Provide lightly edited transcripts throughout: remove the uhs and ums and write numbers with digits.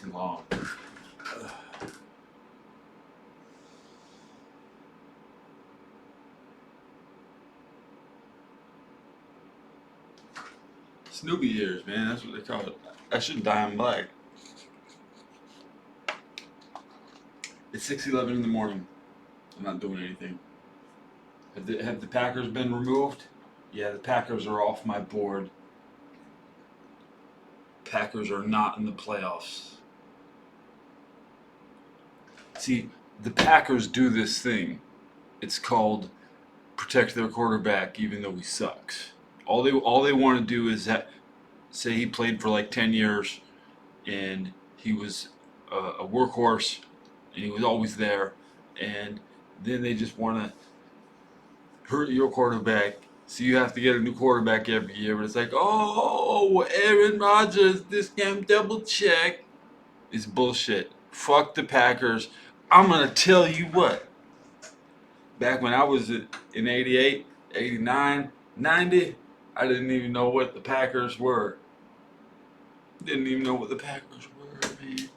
too long. Snoopy ears, man. That's what they call it. I should dye them black. It's 6:11 in the morning. I'm not doing anything. Have the Packers been removed? Yeah, the Packers are off my board. Packers are not in the playoffs. See, the Packers do this thing. It's called protect their quarterback even though he sucks. All they want to do is say he played for like 10 years and he was a workhorse and he was always there, and then they just want to hurt your quarterback, so you have to get a new quarterback every year. But it's like, oh, Aaron Rodgers, this game double check. It's bullshit. Fuck the Packers. I'm gonna tell you what. Back when I was in 88, 89, 90, I didn't even know what the Packers were. Didn't even know what the Packers were, man.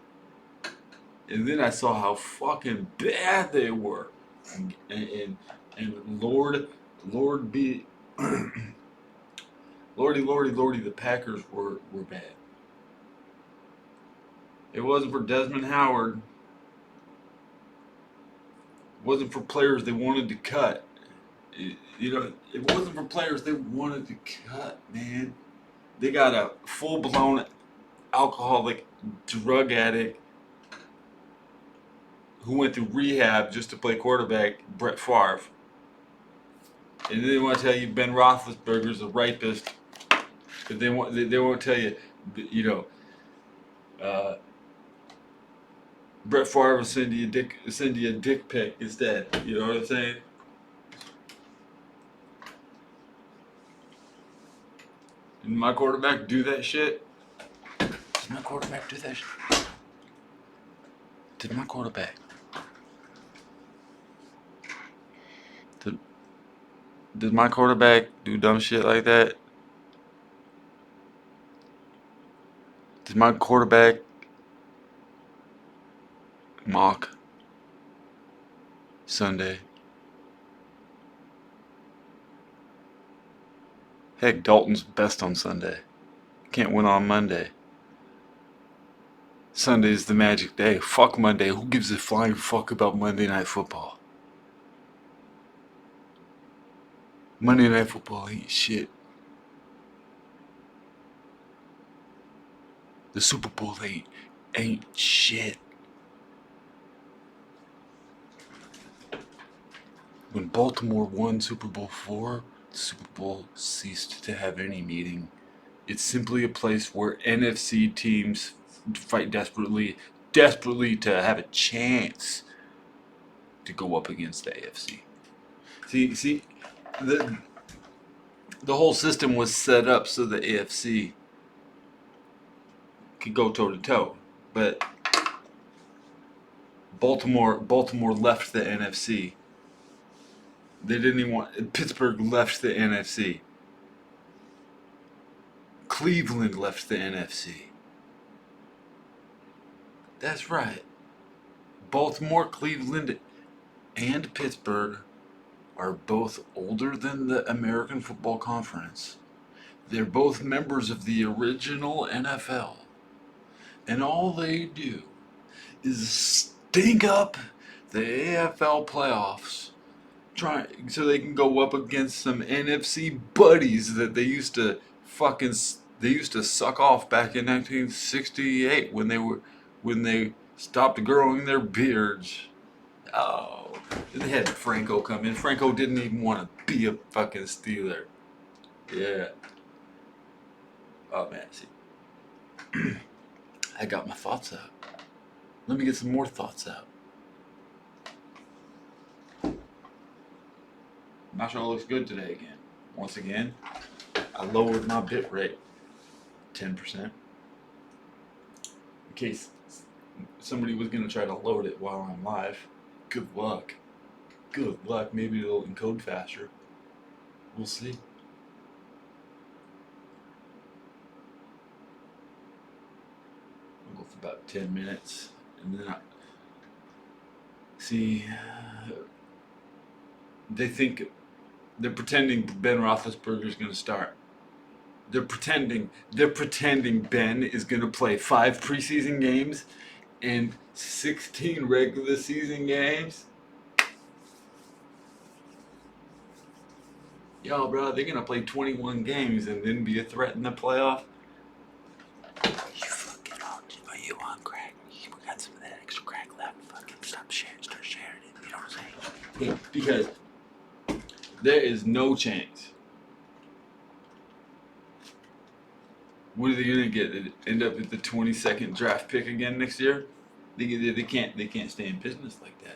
And then I saw how fucking bad they were. And Lord be, Lordy, the Packers were bad. It wasn't for Desmond Howard. It wasn't for players they wanted to cut. It wasn't for players they wanted to cut, man. They got a full-blown alcoholic, drug addict who went to rehab just to play quarterback, Brett Favre. And then they want to tell you Ben Roethlisberger's a rapist. But they won't tell you, Brett Favre will send you a dick pic instead. You know what I'm saying? Did my quarterback do that shit? Did my quarterback do that shit? Did my quarterback? Did my quarterback do dumb shit like that? Did my quarterback mock Sunday? Heck, Dalton's best on Sunday. Can't win on Monday. Sunday's the magic day. Fuck Monday. Who gives a flying fuck about Monday Night Football? Monday Night Football ain't shit. The Super Bowl ain't shit. When Baltimore won Super Bowl IV, the Super Bowl ceased to have any meaning. It's simply a place where NFC teams fight desperately to have a chance to go up against the AFC. See, the whole system was set up so the AFC could go toe to toe, but Baltimore left the NFC. They didn't even want. Pittsburgh left the NFC. Cleveland left the NFC. That's right. Baltimore, Cleveland, and Pittsburgh are both older than the American Football Conference. They're both members of the original NFL. And all they do is stink up the AFL playoffs, so they can go up against some NFC buddies that they used to suck off back in 1968 when they stopped growing their beards. Oh, they had Franco come in. Franco didn't even want to be a fucking Steeler. Yeah. Oh man, see, I got my thoughts out. Let me get some more thoughts out. My show looks good today again. Once again, I lowered my bit rate 10%. In case somebody was going to try to load it while I'm live. Good luck. Good luck. Maybe it'll encode faster. We'll see. I'll go about 10 minutes, and then see. They think they're pretending Ben Roethlisberger's going to start. They're pretending. They're pretending Ben is going to play 5 preseason games and 16 regular season games. Yo, bro, they're going to play 21 games and then be a threat in the playoff. You fucking are you on crack? We got some of that extra crack left. Fucking start sharing it. You know what I'm saying? Because there is no chance. What are they gonna get? They end up at the 22nd draft pick again next year? They can't stay in business like that.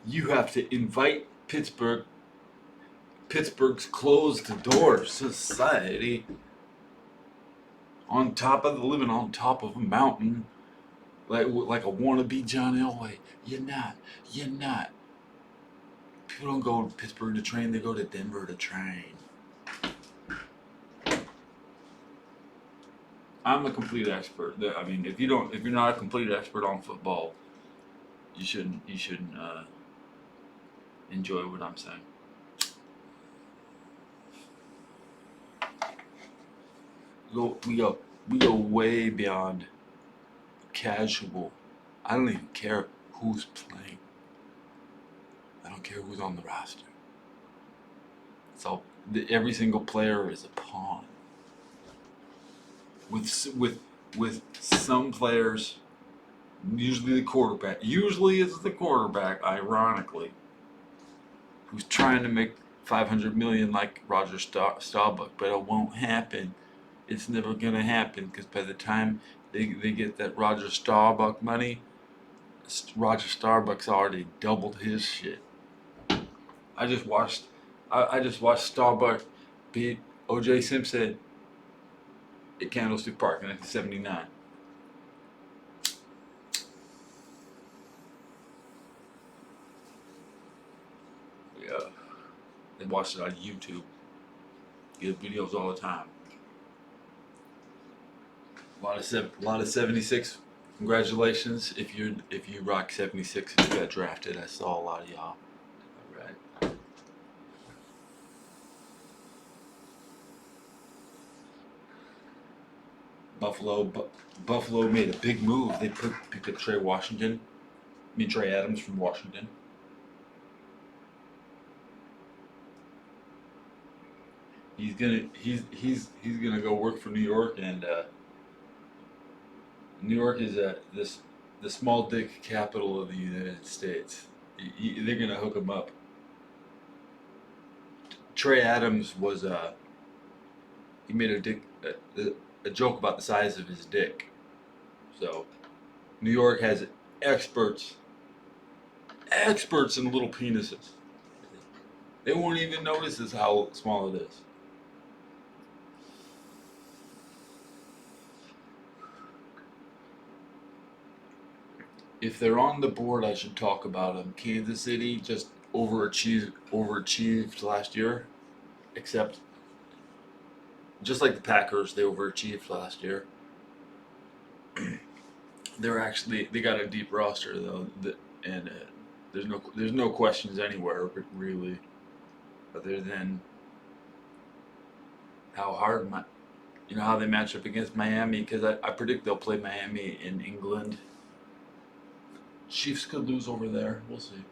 You have to invite Pittsburgh's closed door society living on top of a mountain, like a wannabe John Elway. You're not. People don't go to Pittsburgh to train; they go to Denver to train. I'm a complete expert. I mean, if you're not a complete expert on football, you shouldn't enjoy what I'm saying. We go way beyond casual. I don't even care who's playing. I don't care who's on the roster. It's all every single player is a pawn. With some players, usually it's the quarterback, ironically, who's trying to make $500 million like Roger Staubach, but it won't happen. It's never gonna happen because by the time they get that Roger Staubach money, Roger Staubach's already doubled his shit. I just watched Staubach beat O.J. Simpson at Candlestick Park in 1979. Yeah, they watched it on YouTube. Get videos all the time. A lot of 76. Congratulations if you rock 76 and you got drafted. I saw a lot of y'all. All right. Buffalo made a big move. They picked up Trey Adams from Washington. He's gonna go work for New York, and New York is the small dick capital of the United States. They're gonna hook him up. Trey Adams was he made a joke about the size of his dick. So New York has experts in little penises. They won't even notice how small it is. If they're on the board, I should talk about them. Kansas City just overachieved last year, except just like the Packers, they overachieved last year. They got a deep roster though, and there's no questions anywhere really, other than how hard how they match up against Miami, because I predict they'll play Miami in England. Chiefs could lose over there. We'll see.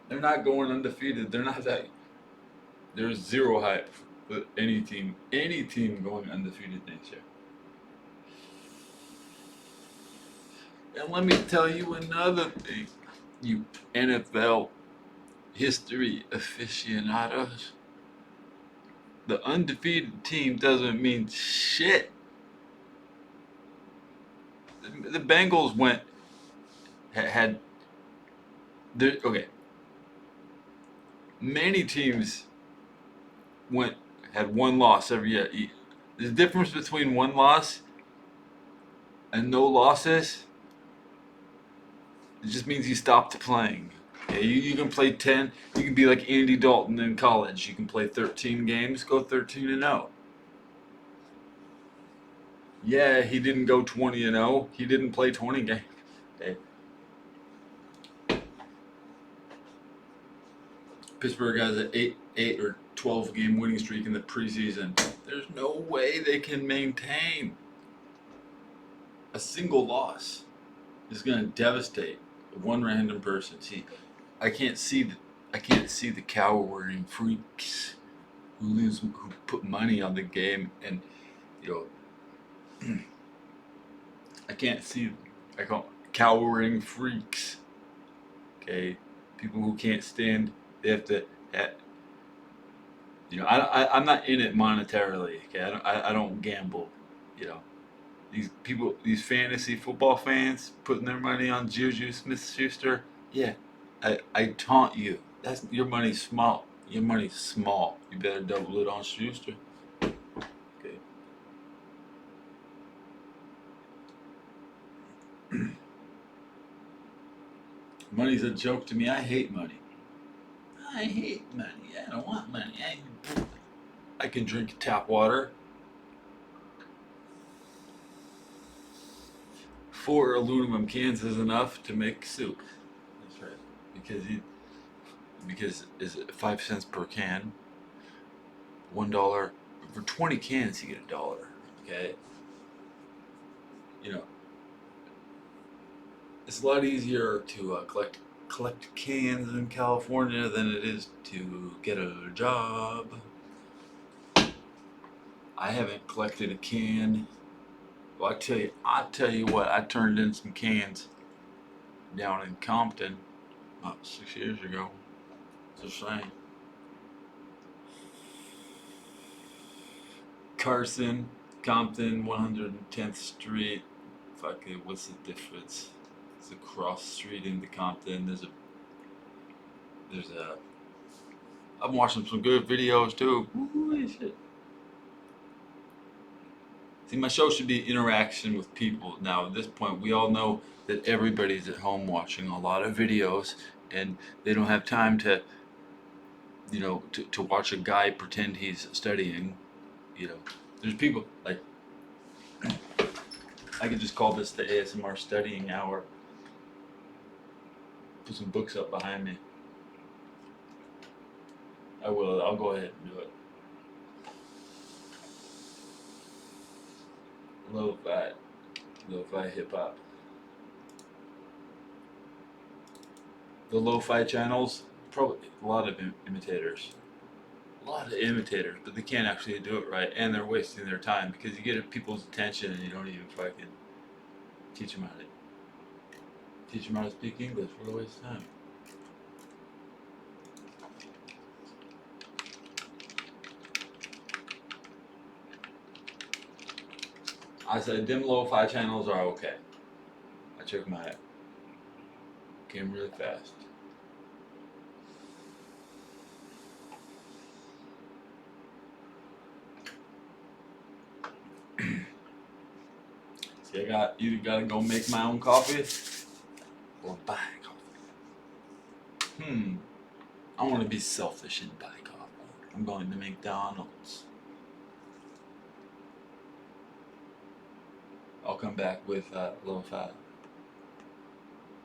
They're not going undefeated. They're not that. There's zero hype with any team going undefeated next year. And let me tell you another thing, you NFL history aficionados. The undefeated team doesn't mean shit. The Bengals okay. Many teams had one loss every year. The difference between one loss and no losses, it just means you stopped playing. Yeah, you can play 10. You can be like Andy Dalton in college. You can play 13 games, go 13-0. Yeah, he didn't go 20-0. He didn't play 20 games. Okay. Pittsburgh has an 8 or 12 game winning streak in the preseason. There's no way they can maintain. A single loss is going to devastate one random person. See, I can't see the cow-wearing freaks who put money on the game, and you know, I can't see. I call cowering freaks. Okay, people who can't stand. They have to. You know, I'm not in it monetarily. Okay, I don't gamble. You know, these people, these fantasy football fans putting their money on Juju Smith-Schuster. Yeah, I taunt you. That's your money's small. Your money's small. You better double it on Schuster. Okay. Money's a joke to me. I hate money. I hate money. I don't want money. I can drink tap water. 4 aluminum cans is enough to make soup. That's right. Because is it 5 cents per can? $1 for 20 cans you get $1. Okay. You know, it's a lot easier to collect cans in California than it is to get a job. I haven't collected a can. Well, I tell you what, I turned in some cans down in Compton about 6 years ago. Just saying. Carson, Compton, 110th Street. Fucking, what's the difference? It's a cross street into Compton. There's a. I'm watching some good videos too. Holy shit. See, my show should be interaction with people. Now, at this point, we all know that everybody's at home watching a lot of videos, and they don't have time to, to watch a guy pretend he's studying. You know, there's people like I could just call this the ASMR studying hour. Put some books up behind me. I will. I'll go ahead and do it. Lo-fi hip hop. The lo-fi channels, probably a lot of imitators. A lot of imitators, but they can't actually do it right, and they're wasting their time because you get people's attention and you don't even fucking teach them how to speak English. What a waste of time. I said dim lo-fi channels are okay. I checked my app. Came really fast. See, you gotta go make my own coffee or buy coffee. I want to be selfish and buy coffee. I'm going to McDonald's. I'll come back with lo-fi.